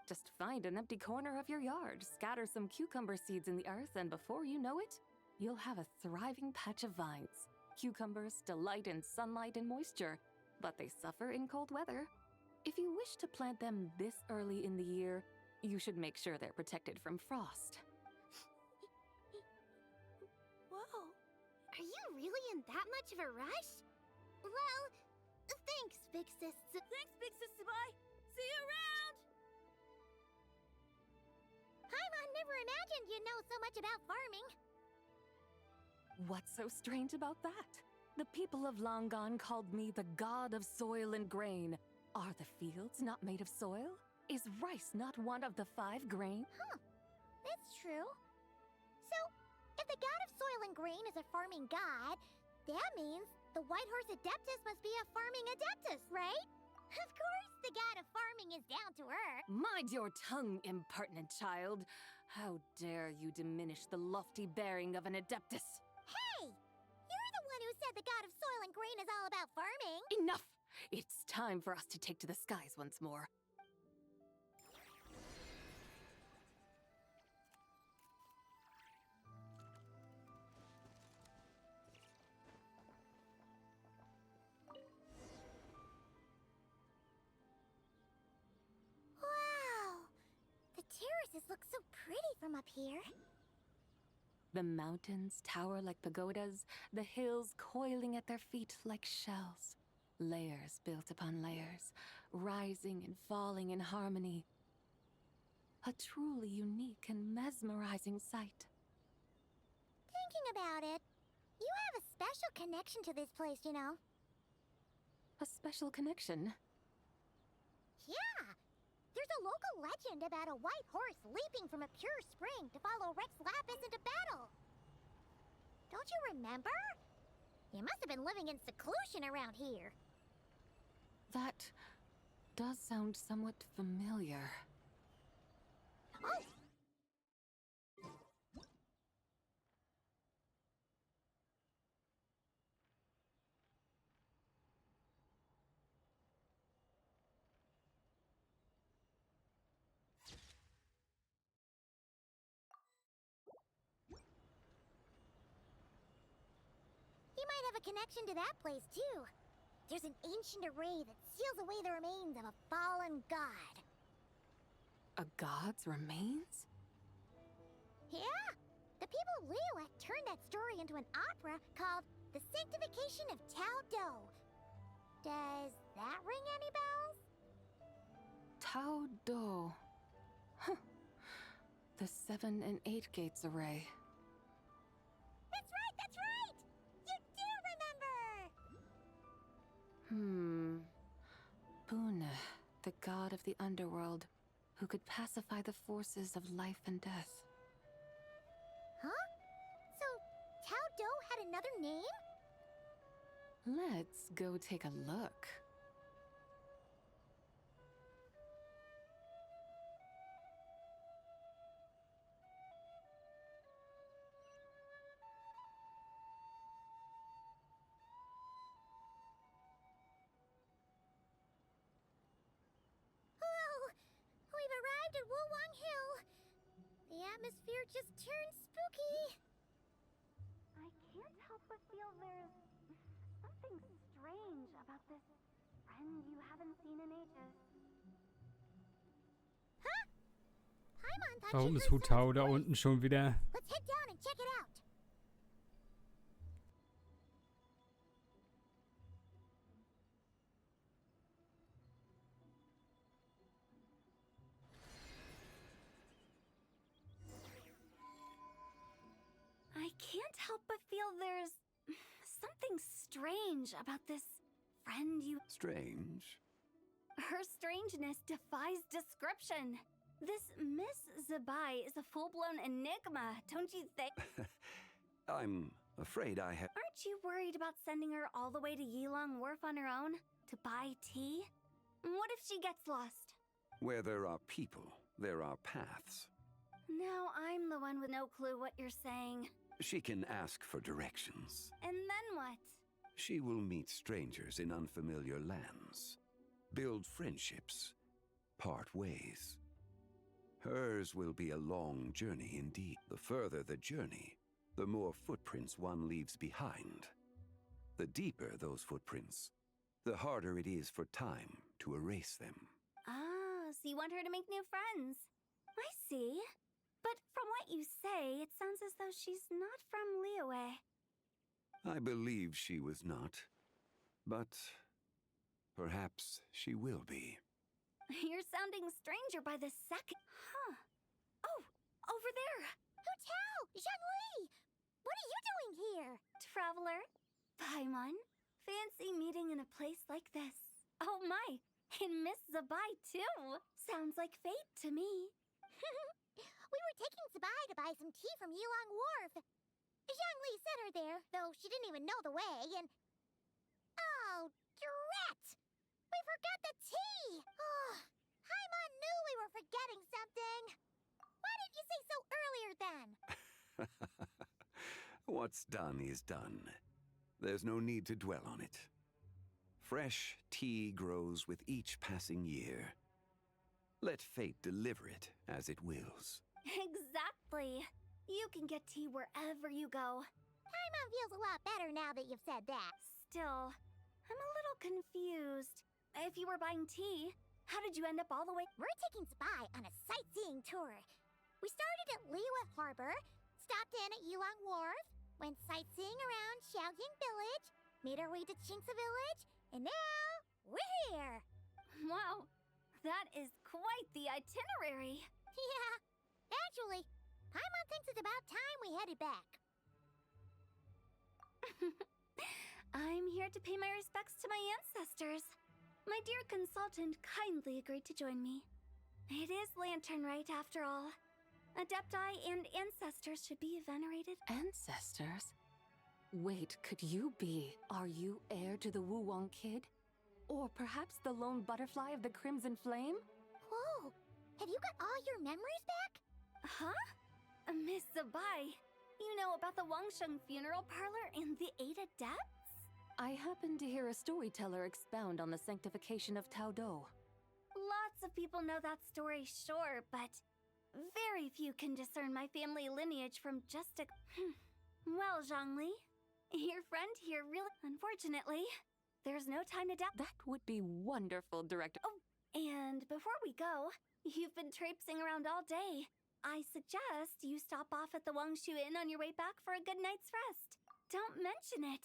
Speaker 4: Just find an empty corner of your yard, scatter some cucumber seeds in the earth, and before you know it, you'll have a thriving patch of vines. Cucumbers delight in sunlight and moisture, but they suffer in cold weather. If you wish to plant them this early in the year, you should make sure they're protected from frost.
Speaker 8: Wow.
Speaker 2: Are you really in that much of a rush? Well, thanks, Big Sis.
Speaker 8: Thanks, Big Sis Subai. See you around!
Speaker 2: Paimon never imagined you'd know so much about farming.
Speaker 4: What's so strange about that? The people of long gone called me the god of soil and grain. Are the fields not made of soil? Is rice not one of the 5 grain?
Speaker 2: That's true. So, if the god of soil and grain is a farming god, that means the White Horse Adeptus must be a farming adeptus, right? Of course, the god of farming is down to earth.
Speaker 4: Mind your tongue, impertinent child. How dare you diminish the lofty bearing of an adeptus?
Speaker 2: Hey! You're the one who said the god of soil and grain is all about farming.
Speaker 4: Enough! It's time for us to take to the skies once more.
Speaker 2: Wow! The terraces look so pretty from up here.
Speaker 4: The mountains tower like pagodas, the hills coiling at their feet like shells. Layers built upon layers, rising and falling in harmony. A truly unique and mesmerizing sight.
Speaker 2: Thinking about it, you have a special connection to this place, you know.
Speaker 4: A special connection?
Speaker 2: Yeah! There's a local legend about a white horse leaping from a pure spring to follow Rex Lapis into battle. Don't you remember? You must have been living in seclusion around here.
Speaker 4: That does sound somewhat familiar.
Speaker 2: Oh! You might have a connection to that place, too. There's an ancient array that seals away the remains of a fallen god.
Speaker 4: A god's remains?
Speaker 2: Yeah! The people of Liyue turned that story into an opera called The Sanctification of Tao Do. Does that ring any bells?
Speaker 4: Tao Do. Huh. The 7 and 8 gates array.
Speaker 2: That's right, that's right! You do remember!
Speaker 4: Boone, the god of the underworld, who could pacify the forces of life and death.
Speaker 2: Huh? So, Tao Do had another name?
Speaker 4: Let's go take a look.
Speaker 2: We've arrived at Wulwang Hill. The atmosphere just turned spooky.
Speaker 7: I can't help but feel there's something strange about this friend you haven't seen in ages.
Speaker 2: Huh? Paimon thought
Speaker 1: Warum
Speaker 2: she
Speaker 1: ist
Speaker 2: heard
Speaker 1: Hutao
Speaker 2: someone's
Speaker 1: da
Speaker 2: voice.
Speaker 1: unten schon wieder?
Speaker 2: Let's head down and check it out.
Speaker 7: I can't help but feel there's something strange about this friend you.
Speaker 9: Strange?
Speaker 7: Her strangeness defies description. This Miss Zabai is a full-blown enigma, don't you think?
Speaker 9: I'm afraid I have.
Speaker 7: Aren't you worried about sending her all the way to Yilong Wharf on her own to buy tea? What if she gets lost?
Speaker 9: Where there are people, there are paths.
Speaker 7: Now I'm the one with no clue what you're saying.
Speaker 9: She can ask for directions.
Speaker 7: And then what?
Speaker 9: She will meet strangers in unfamiliar lands, build friendships, part ways. Hers will be a long journey indeed. The further the journey, the more footprints one leaves behind. The deeper those footprints, the harder it is for time to erase them.
Speaker 7: Ah, so you want her to make new friends. I see. But from what you say, it sounds as though she's not from Liyue.
Speaker 9: I believe she was not, but perhaps she will be.
Speaker 7: You're sounding stranger by the second. Huh. Oh, over there!
Speaker 2: Hutao! Zhongli! What are you doing here?
Speaker 7: Traveler. Paimon. Fancy meeting in a place like this. Oh my, and Miss Zabai too. Sounds like fate to me.
Speaker 2: We were taking Zabai to buy some tea from Yilong Wharf. Zhongli sent her there, though she didn't even know the way, and... Oh, drat! We forgot the tea! Oh, Paimon knew we were forgetting something. Why didn't you say so earlier then?
Speaker 9: What's done is done. There's no need to dwell on it. Fresh tea grows with each passing year. Let fate deliver it as it wills.
Speaker 7: Exactly. You can get tea wherever you go.
Speaker 2: Paimon feels a lot better now that you've said that.
Speaker 7: Still, I'm a little confused. If you were buying tea, how did you end up all the way?
Speaker 2: We're taking Zabai on a sightseeing tour. We started at Liyue Harbor, stopped in at Yilong Wharf, went sightseeing around Xiaoying Village, made our way to Qingce Village, And now, we're here!
Speaker 7: Wow, that is quite the itinerary.
Speaker 2: Yeah, actually, Paimon thinks it's about time we headed back.
Speaker 7: I'm here to pay my respects to my ancestors. My dear consultant kindly agreed to join me. It is Lantern Rite, after all. Adepti and ancestors should be venerated.
Speaker 4: Ancestors? Wait, could you be? Are you heir to the Woo-Wong kid? Or perhaps the lone butterfly of the Crimson Flame?
Speaker 2: Whoa, have you got all your memories back?
Speaker 7: Huh? Miss Zabai, you know about the Wangsheng funeral parlor and the 8 adepts?
Speaker 4: I happened to hear a storyteller expound on the sanctification of Tao Do.
Speaker 7: Lots of people know that story, sure, but very few can discern my family lineage from just a... Well, Zhongli, your friend here really... Unfortunately, there's no time to doubt...
Speaker 4: That would be wonderful, Director.
Speaker 7: Oh, and before we go, you've been traipsing around all day. I suggest you stop off at the Wangshu Inn on your way back for a good night's rest. Don't mention it.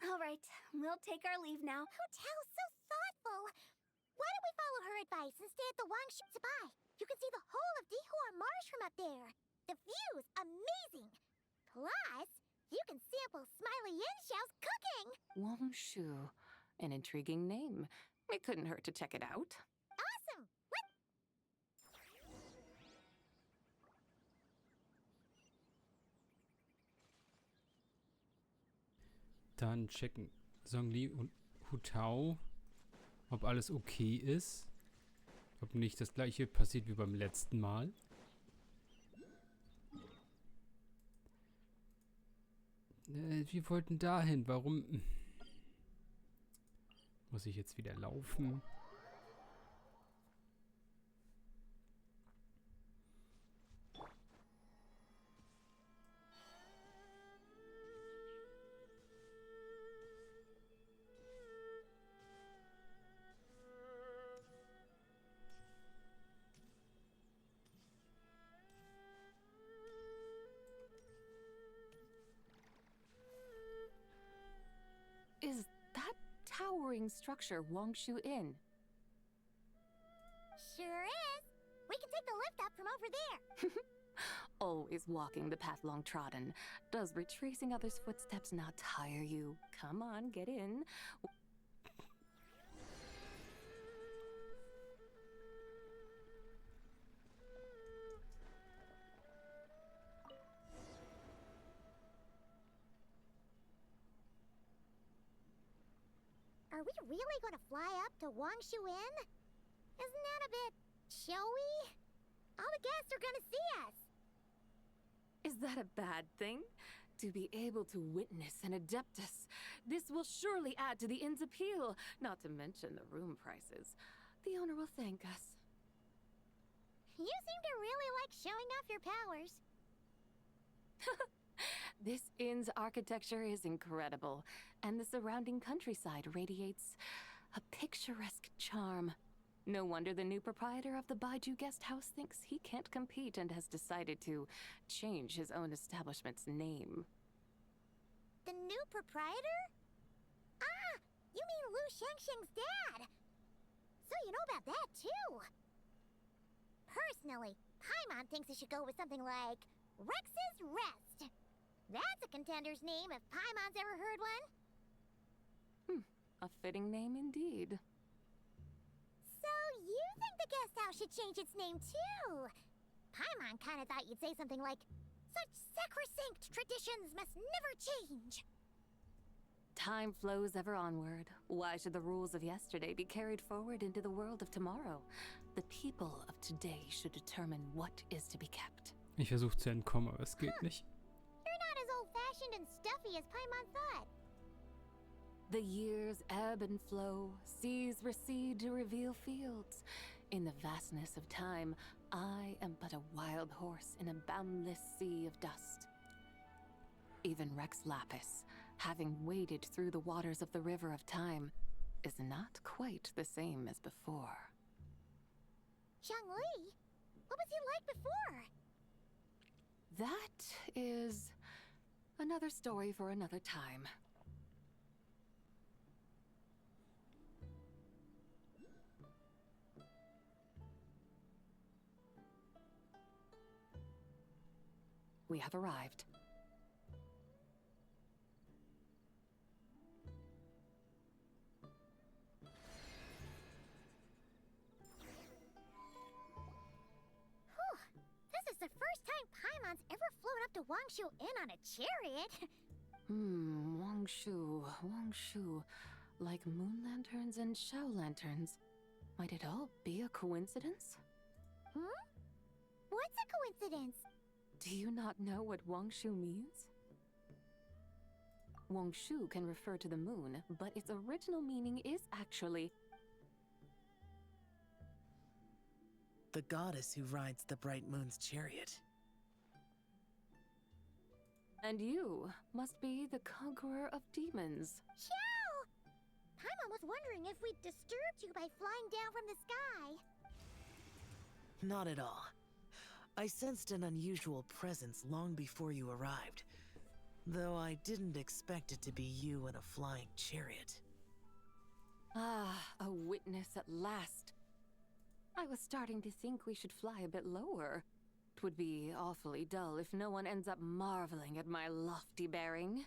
Speaker 7: All right, we'll take our leave now.
Speaker 2: Hotel's so thoughtful. Why don't we follow her advice and stay at the Wangshu Zabai? You can see the whole of Dihua Marsh from up there. The view's amazing. Plus, you can sample Smiley Yin-Xiao's cooking.
Speaker 4: Wangshu. An intriguing name. It couldn't hurt to check it out.
Speaker 2: Awesome.
Speaker 1: Dann checken Zhongli und Hutao, ob alles okay ist. Ob nicht das gleiche passiert wie beim letzten Mal. Wir wollten dahin. Warum? Muss ich jetzt wieder laufen?
Speaker 4: Is that towering structure Wangshu Inn?
Speaker 2: Sure is. We can take the lift up from over there.
Speaker 4: Always walking the path long trodden. Does retracing others' footsteps not tire you? Come on, get in.
Speaker 2: Are we really going to fly up to Wangshu Inn? Isn't that a bit showy? All the guests are going to see us.
Speaker 4: Is that a bad thing? To be able to witness an adeptus. This will surely add to the inn's appeal, not to mention the room prices. The owner will thank us.
Speaker 2: You seem to really like showing off your powers.
Speaker 4: This inn's architecture is incredible, and the surrounding countryside radiates a picturesque charm. No wonder the new proprietor of the Baiju guest house thinks he can't compete and has decided to change his own establishment's name.
Speaker 2: The new proprietor? Ah, you mean Lu Shengsheng's dad. So you know about that, too. Personally, Paimon thinks it should go with something like Rex's Rest. That's a contender's name if Paimon's ever heard one.
Speaker 4: A fitting name indeed.
Speaker 2: So you think the guest house should change its name too? Paimon kinda thought you'd say something like, such sacrosanct traditions must never change.
Speaker 4: Time flows ever onward. Why should the rules of yesterday be carried forward into the world of tomorrow? The people of today should determine what is to be kept.
Speaker 1: Ich versuche zu entkommen, aber es geht nicht.
Speaker 2: You're not as old-fashioned and stuffy as Paimon thought.
Speaker 4: The years ebb and flow, seas recede to reveal fields. In the vastness of time, I am but a wild horse in a boundless sea of dust. Even Rex Lapis, having waded through the waters of the river of time, is not quite the same as before.
Speaker 2: Zhongli? What was he like before?
Speaker 4: That is another story for another time. we have arrived.
Speaker 2: This is the first time Paimon's ever flown up to Wangshu Inn on a chariot.
Speaker 4: Wangshu. Like moon lanterns and shell lanterns. Might it all be a coincidence?
Speaker 2: What's a coincidence?
Speaker 4: Do you not know what Wangshu means? Wangshu can refer to the moon, but its original meaning is actually
Speaker 10: the goddess who rides the bright moon's chariot.
Speaker 4: And you must be the conqueror of demons.
Speaker 2: Xiao! Paimon was wondering if we'd disturbed you by flying down from the sky.
Speaker 10: Not at all. I sensed an unusual presence long before you arrived, though I didn't expect it to be you in a flying chariot.
Speaker 4: Ah, a witness at last. I was starting to think we should fly a bit lower. It would be awfully dull if no one ends up marveling at my lofty bearing.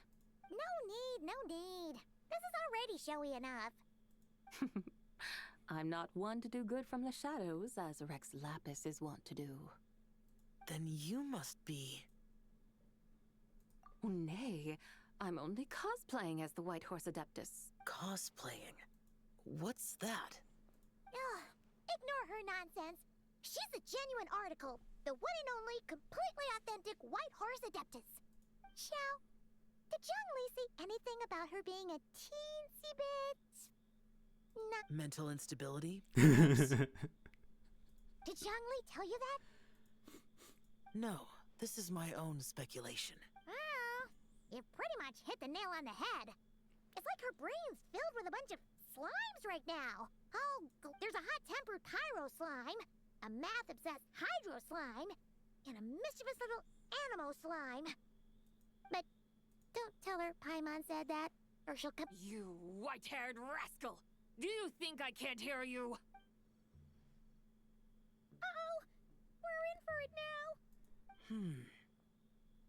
Speaker 2: No need. This is already showy enough.
Speaker 4: I'm not one to do good from the shadows, as Rex Lapis is wont to do.
Speaker 10: Then you must be...
Speaker 4: Oh, nay, I'm only cosplaying as the White Horse Adeptus.
Speaker 10: Cosplaying? What's that?
Speaker 2: Ugh, ignore her nonsense. She's the genuine article, the one and only, completely authentic White Horse Adeptus. Xiao, did Zhongli say anything about her being a teensy bit...
Speaker 10: mental instability?
Speaker 2: Did Zhongli tell you that?
Speaker 10: No, this is my own speculation.
Speaker 2: Well, you pretty much hit the nail on the head. It's like her brain's filled with a bunch of slimes right now. Oh, there's a hot-tempered pyro slime, a math-obsessed hydro slime, and a mischievous little animo slime. But don't tell her Paimon said that, or she'll come—
Speaker 4: You white-haired rascal! Do you think I can't hear you?
Speaker 2: Uh-oh! We're in for it now!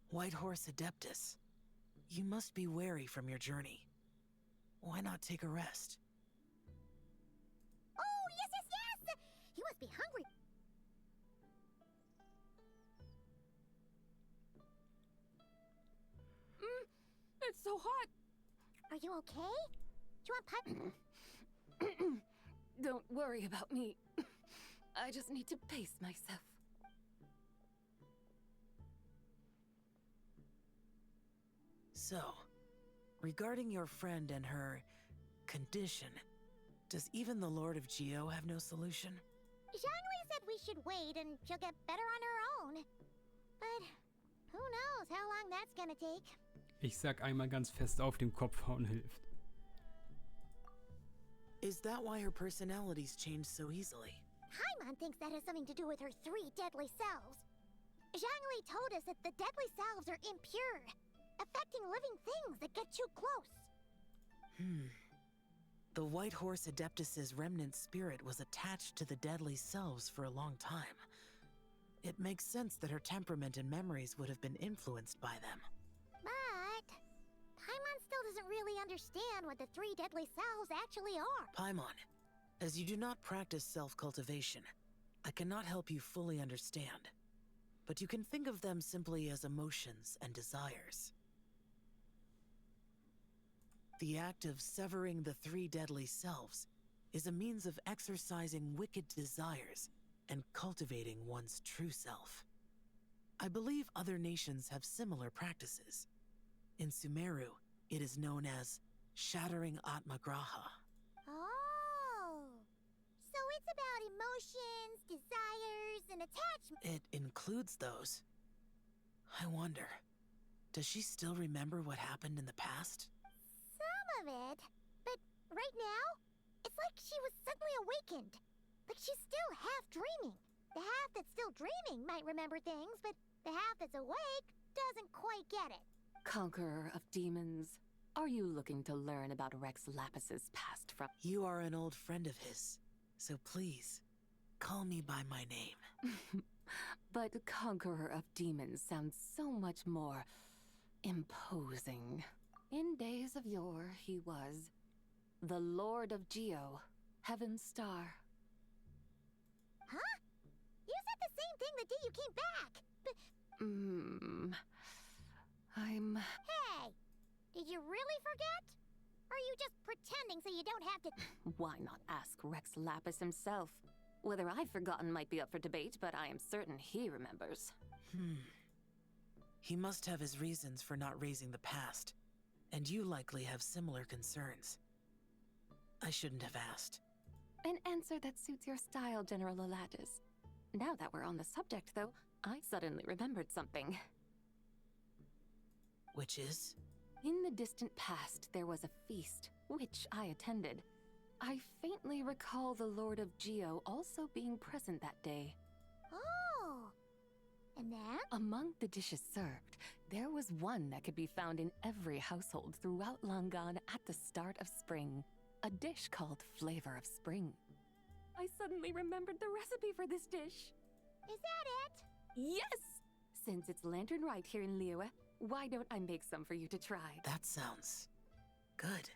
Speaker 10: White Horse Adeptus. You must be wary from your journey. Why not take a rest?
Speaker 2: Oh, yes! You must be hungry.
Speaker 4: It's so hot!
Speaker 2: Are you okay? Do you want pie?
Speaker 4: Don't worry about me. I just need to pace myself.
Speaker 10: So, regarding your friend and her condition, does even the Lord of Geo have no solution?
Speaker 2: Zhongli said we should wait and she'll get better on her own. But who knows how long that's gonna take.
Speaker 1: Ich sag einmal ganz fest auf dem Kopf hauen hilft.
Speaker 10: Is that why her personalities change so easily?
Speaker 2: Paimon thinks that has something to do with her 3 deadly selves. Zhongli told us that the deadly selves are impure, affecting living things that get too close.
Speaker 10: The White Horse Adeptus's remnant spirit was attached to the deadly selves for a long time. It makes sense that her temperament and memories would have been influenced by them.
Speaker 2: But Paimon still doesn't really understand what the 3 deadly selves actually are.
Speaker 10: Paimon, as you do not practice self-cultivation, I cannot help you fully understand. But you can think of them simply as emotions and desires. The act of severing the 3 deadly selves is a means of exercising wicked desires and cultivating one's true self. I believe other nations have similar practices. In Sumeru, it is known as shattering Atmagraha.
Speaker 2: Oh, so it's about emotions, desires, and attachment.
Speaker 10: It includes those. I wonder, does she still remember what happened in the past?
Speaker 2: Some of it, but right now, it's like she was suddenly awakened. Like she's still half dreaming. The half that's still dreaming might remember things, but the half that's awake doesn't quite get it.
Speaker 4: Conqueror of demons, are you looking to learn about Rex Lapis's past from—
Speaker 10: You are an old friend of his, so please, call me by my name.
Speaker 4: But Conqueror of Demons sounds so much more imposing. In days of yore, he was the Lord of Geo, Heaven's Star.
Speaker 2: Huh? You said the same thing the day you came back!
Speaker 4: I'm...
Speaker 2: Hey! Did you really forget? Or are you just pretending so you don't have to...
Speaker 4: Why not ask Rex Lapis himself? Whether I've forgotten might be up for debate, but I am certain he remembers.
Speaker 10: He must have his reasons for not raising the past, and you likely have similar concerns. I shouldn't have asked.
Speaker 4: An answer that suits your style, General Elatis. Now that we're on the subject, though, I suddenly remembered something.
Speaker 10: Which is?
Speaker 4: In the distant past, there was a feast, which I attended. I faintly recall the Lord of Geo also being present that day.
Speaker 2: Oh! And then?
Speaker 4: Among the dishes served, there was one that could be found in every household throughout Langan at the start of spring. A dish called Flavor of Spring. I suddenly remembered the recipe for this dish.
Speaker 2: Is that it?
Speaker 4: Yes! Since it's Lantern Right here in Liyue, why don't I make some for you to try?
Speaker 10: That sounds good.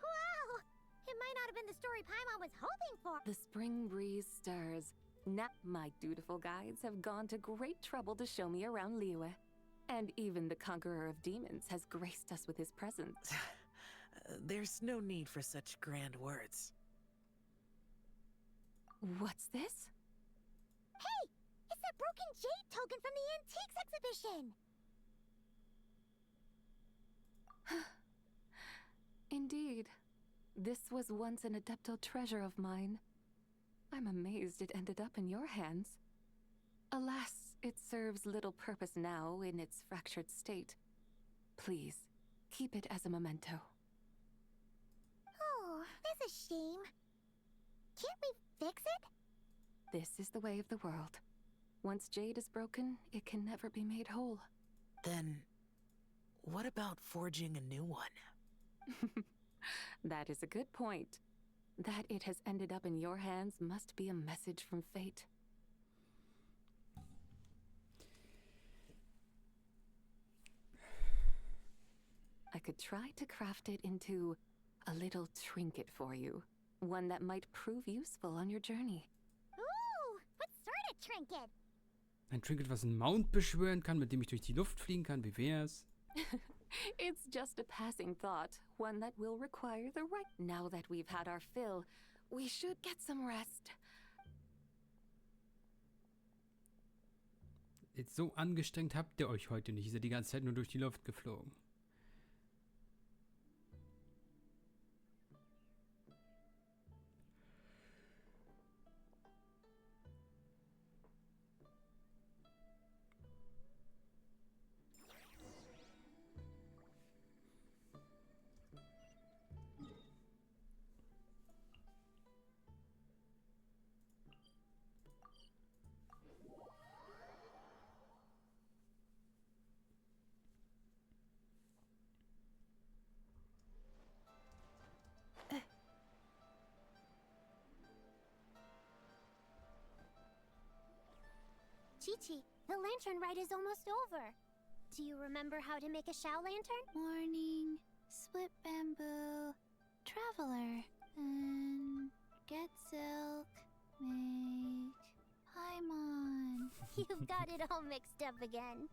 Speaker 2: Wow! It might not have been the story Paimon was hoping for.
Speaker 4: The spring breeze stirs. Now my dutiful guides have gone to great trouble to show me around Liyue. And even the Conqueror of Demons has graced us with his presence.
Speaker 10: There's no need for such grand words.
Speaker 4: What's this?
Speaker 2: Hey! It's that broken jade token from the Antiques exhibition!
Speaker 4: Indeed. This was once an adeptal treasure of mine. I'm amazed it ended up in your hands. Alas, it serves little purpose now in its fractured state. Please, keep it as a memento.
Speaker 2: Oh, that's a shame. Can't we fix it?
Speaker 4: This is the way of the world. Once jade is broken, it can never be made whole.
Speaker 10: Then, what about forging a new one?
Speaker 4: That is a good point. That it has ended up in your hands must be a message from fate. I could try to craft it into a little trinket for you. One that might prove useful on your journey.
Speaker 2: Ooh, what sort of trinket?
Speaker 1: Ein Trinket, was einen Mount beschwören kann, mit dem ich durch die Luft fliegen kann. Wie wär's?
Speaker 4: It's just a passing thought, one that will require the right. Now that we've had our fill, we should get some rest.
Speaker 1: Jetzt so angestrengt habt ihr euch heute nicht. Ihr seid die ganze Zeit nur durch die Luft geflogen.
Speaker 2: Chi-Chi, the lantern rite is almost over. Do you remember how to make a Shao lantern?
Speaker 11: Morning, split bamboo, traveler, and get silk, make Paimon.
Speaker 2: You've got it all mixed up again.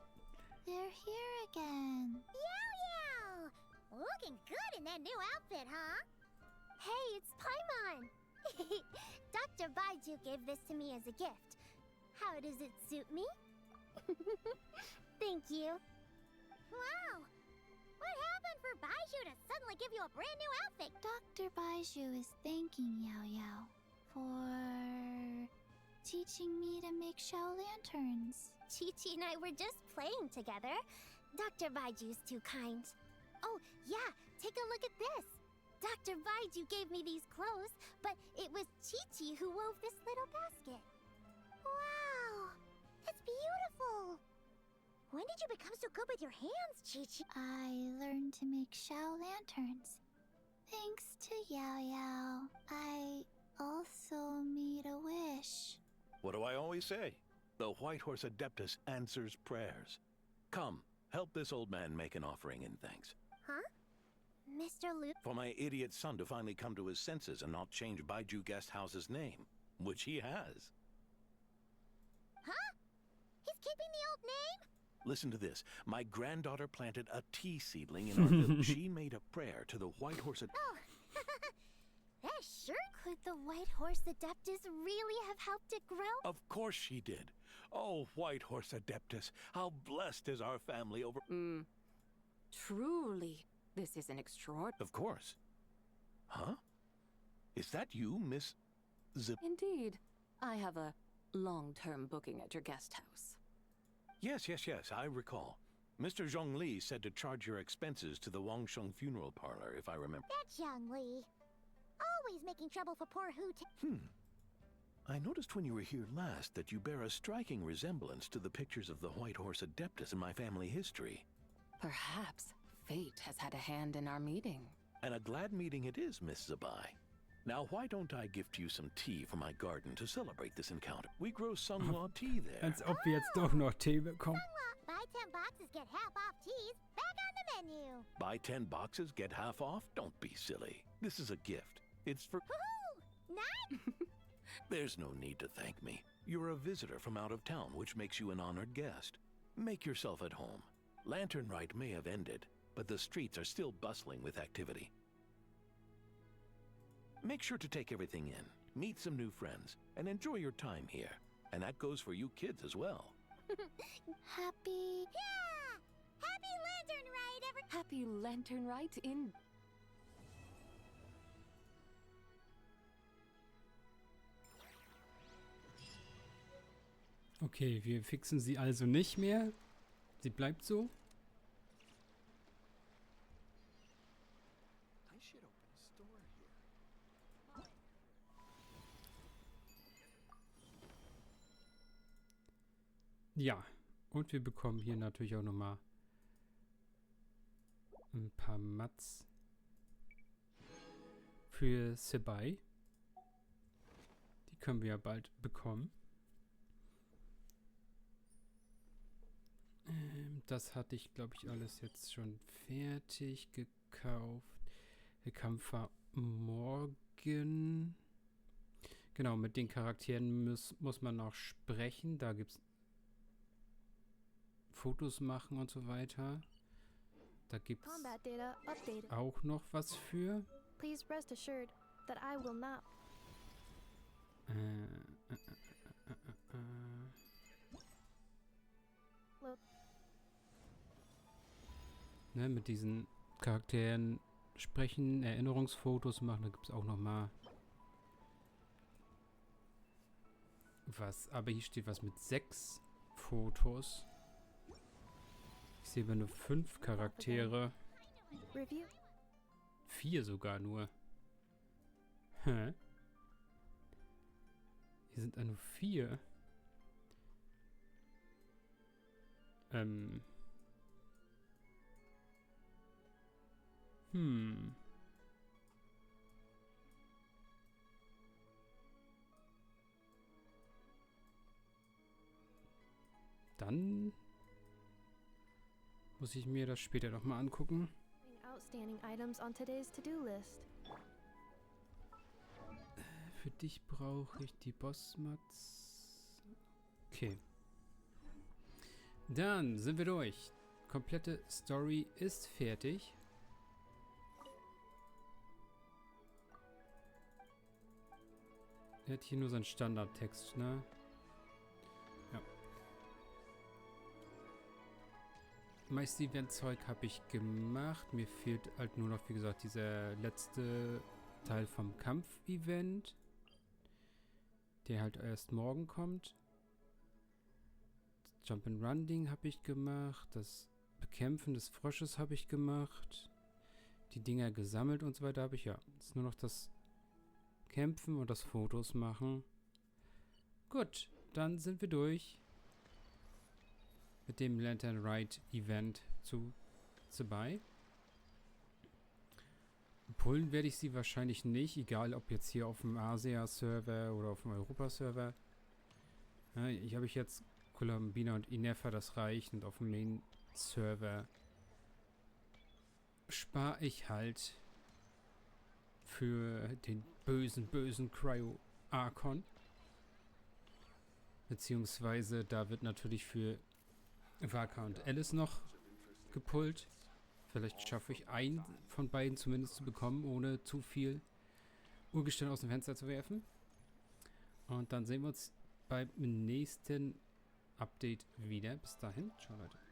Speaker 11: They're here again.
Speaker 2: Yow! Looking good in that new outfit, huh? Hey, it's Paimon! Dr. Baiju gave this to me as a gift. How does it suit me? Thank you. Wow! What happened for Baiju to suddenly give you a brand new outfit?
Speaker 11: Dr. Baiju is thanking Yao Yao for teaching me to make Shao lanterns.
Speaker 2: Chi-Chi and I were just playing together. Dr. Baiju's too kind. Oh, yeah, take a look at this. Dr. Baiju gave me these clothes, but it was Chi-Chi who wove this little basket. Wow! That's beautiful! When did you become so good with your hands, Chi-Chi?
Speaker 11: I learned to make Shao lanterns. Thanks to Yao Yao, I also made a wish.
Speaker 12: What do I always say? The White Horse Adeptus answers prayers. Come, help this old man make an offering in thanks.
Speaker 2: Huh? Mr. Luke?
Speaker 12: For my idiot son to finally come to his senses and not change Baiju Guest House's name, which he has.
Speaker 2: Huh? He's keeping the old name?
Speaker 12: Listen to this. My granddaughter planted a tea seedling in our village. She made a prayer to the White Horse
Speaker 2: Oh, that sure could the White Horse Adeptus really have helped it grow?
Speaker 12: Of course she did. Oh, White Horse Adeptus, how blessed is our family over...
Speaker 4: Truly, this is an extraordinary...
Speaker 12: Of course. Huh? Is that you, Miss Zip?
Speaker 4: Indeed. I have a long-term booking at your guest house.
Speaker 12: Yes, I recall. Mr. Zhongli said to charge your expenses to the Wangsheng funeral parlor, if I remember.
Speaker 2: That's Young Li. Always making trouble for poor Hu.
Speaker 12: I noticed when you were here last that you bear a striking resemblance to the pictures of the White Horse Adeptus in my family history.
Speaker 4: Perhaps fate has had a hand in our meeting.
Speaker 12: And a glad meeting it is, Miss Zabai. Now, why don't I gift you some tea from my garden to celebrate this encounter? We grow Sunlaw tea there.
Speaker 1: Als ob wir jetzt doch noch Tee bekommen.
Speaker 2: Buy 10 boxes, get half off teas. Back on the menu.
Speaker 12: Buy 10 boxes, get half off? Don't be silly. This is a gift. It's for...
Speaker 2: Woohoo! Not...
Speaker 12: There's no need to thank me. You're a visitor from out of town, which makes you an honored guest. Make yourself at home. Lantern Rite may have ended, but the streets are still bustling with activity. Make sure to take everything in, meet some new friends, and enjoy your time here. And that goes for you kids as well.
Speaker 11: Happy...
Speaker 2: Yeah! Happy Lantern Rite,
Speaker 4: Happy Lantern Rite in...
Speaker 1: Okay, wir fixen sie also nicht mehr. Sie bleibt so. Ja, und wir bekommen hier natürlich auch nochmal ein paar Mats für Sebai. Die können wir ja bald bekommen. Das hatte ich, glaube ich, alles jetzt schon fertig gekauft. Der Kampf war morgen. Genau, mit den Charakteren muss man noch sprechen. Da gibt es Fotos machen und so weiter. Da gibt es auch noch was für.
Speaker 13: Please rest assured that I will not.
Speaker 1: Ne, mit diesen Charakteren sprechen, Erinnerungsfotos machen. Da gibt es auch noch mal was. Aber hier steht was mit 6 Fotos. Ich sehe aber nur 5 Charaktere. 4 sogar nur. Hä? Hier sind nur 4. Dann muss ich mir das später noch mal angucken.
Speaker 13: Outstanding items on today's to-do list.
Speaker 1: Für dich brauche ich die Bossmats. Okay. Dann sind wir durch. Komplette Story ist fertig. Er hat hier nur seinen Standardtext, ne? Ja. Meist Event-Zeug habe ich gemacht. Mir fehlt halt nur noch, wie gesagt, dieser letzte Teil vom Kampf-Event. Der halt erst morgen kommt. Das Jump-and-Run-Ding habe ich gemacht. Das Bekämpfen des Frosches habe ich gemacht. Die Dinger gesammelt und so weiter habe ich, ja. Jetzt ist nur noch das Kämpfen und das Fotos machen. Gut, dann sind wir durch mit dem Lantern Rite Event zu Sebai. Pullen werde ich sie wahrscheinlich nicht, egal ob jetzt hier auf dem Asia-Server oder auf dem Europa-Server. Ja, hier habe ich jetzt Columbina und Inefa, das reicht. Und auf dem Main-Server spare ich halt für den bösen Cryo-Archon. Beziehungsweise da wird natürlich für Waka und Alice noch gepullt. Vielleicht schaffe ich einen von beiden zumindest zu bekommen, ohne zu viel Urgestein aus dem Fenster zu werfen. Und dann sehen wir uns beim nächsten Update wieder. Bis dahin. Ciao, Leute.